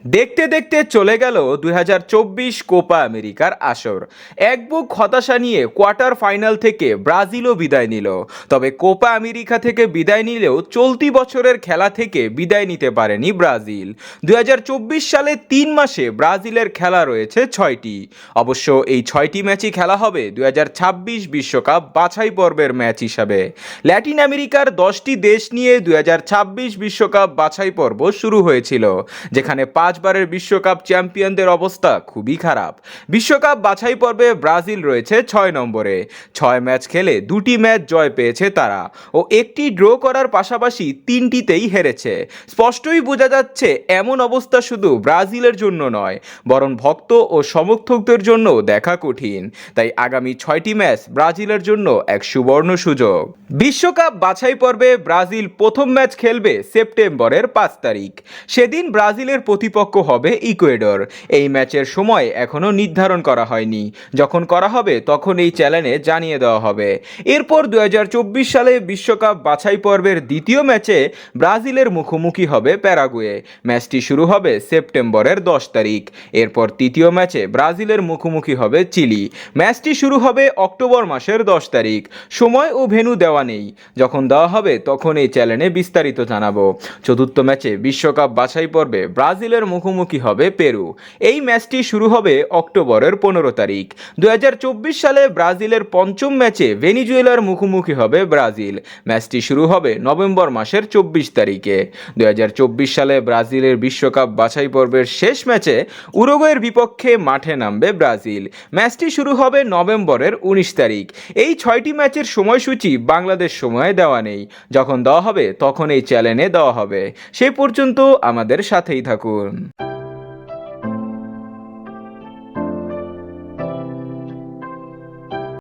দেখতে দেখতে চলে গেল 2024 কোপা আমেরিকার আসর। এক বুক হতাশা নিয়ে কোয়ার্টার ফাইনাল থেকে ব্রাজিলও বিদায় নিল। তবে কোপা আমেরিকা থেকে বিদায় নিলেও চলতি বছরের খেলা থেকে বিদায় নিতে পারেনি ব্রাজিল। 2024 সালে 3 মাসে ব্রাজিলের খেলা রয়েছে 6টি। অবশ্য এই 6টি ম্যাচই খেলা হবে 2026 বিশ্বকাপ বাছাই পর্বের ম্যাচ হিসাবে। ল্যাটিন আমেরিকার 10টি দেশ নিয়ে 2026 বিশ্বকাপ বাছাই পর্ব শুরু হয়েছিল, যেখানে 5বারের বিশ্বকাপ চ্যাম্পিয়নদের অবস্থা খুবই খারাপ। বিশ্বকাপ বাছাই পর্বে ব্রাজিল রয়েছে 6 নম্বরে। 6 ম্যাচ খেলে 2টি ম্যাচ জয় পেয়েছে তারা ও একটি ড্র করার পাশাপাশি 3টিতেই হেরেছে। স্পষ্টই বোঝা যাচ্ছে এমন অবস্থা শুধু ব্রাজিলের জন্য নয়, বরং ভক্ত ও সমর্থকদের জন্য দেখা কঠিন। তাই আগামী 6টি ম্যাচ ব্রাজিলের জন্য এক সুবর্ণ সুযোগ। বিশ্বকাপ বাছাই পর্বে ব্রাজিল প্রথম ম্যাচ খেলবে সেপ্টেম্বরের 5 তারিখ। সেদিন ব্রাজিলের প্রতিপক্ষ হবে ইকুয়েডর। এই ম্যাচের সময় এখনও নির্ধারণ করা হয়নি। যখন করা হবে তখন এই চ্যানেলে জানিয়ে দেওয়া হবে। এরপর 2024 সালে বিশ্বকাপ বাছাই পর্বের দ্বিতীয় ম্যাচে ব্রাজিলের মুখোমুখি হবে প্যারাগুয়ে। ম্যাচটি শুরু হবে সেপ্টেম্বরের 10 তারিখ। এরপর তৃতীয় ম্যাচে ব্রাজিলের মুখোমুখি হবে চিলি। ম্যাচটি শুরু হবে অক্টোবর মাসের 10 তারিখ। সময় ও ভেন্যু দেওয়া নেই, যখন দেওয়া হবে তখন এই চ্যানেলে বিস্তারিত জানাবো। চতুর্থ ম্যাচে বিশ্বকাপ বাছাই পর্বে ব্রাজিলের মুখোমুখি হবে পেরু। এই ম্যাচটি শুরু হবে অক্টোবরের 15 তারিখ। 2024 সালে ব্রাজিলের পঞ্চম ম্যাচে ভেনিজুয়েলার মুখোমুখি হবে ব্রাজিল। ম্যাচটি শুরু হবে নভেম্বর মাসের 24 তারিখে। 2024 সালে ব্রাজিলের বিশ্বকাপ বাছাই পর্বের শেষ ম্যাচে উরুগুয়ের বিপক্ষে মাঠে নামবে ব্রাজিল। ম্যাচটি শুরু হবে নভেম্বরের 19 তারিখ। এই 6টি ম্যাচের সময়সূচি বাংলাদেশ সময়ে দেওয়া নেই। যখন দেওয়া হবে তখন এই চ্যানেলে দেওয়া হবে। সেই পর্যন্ত আমাদের সাথেই থাকুন।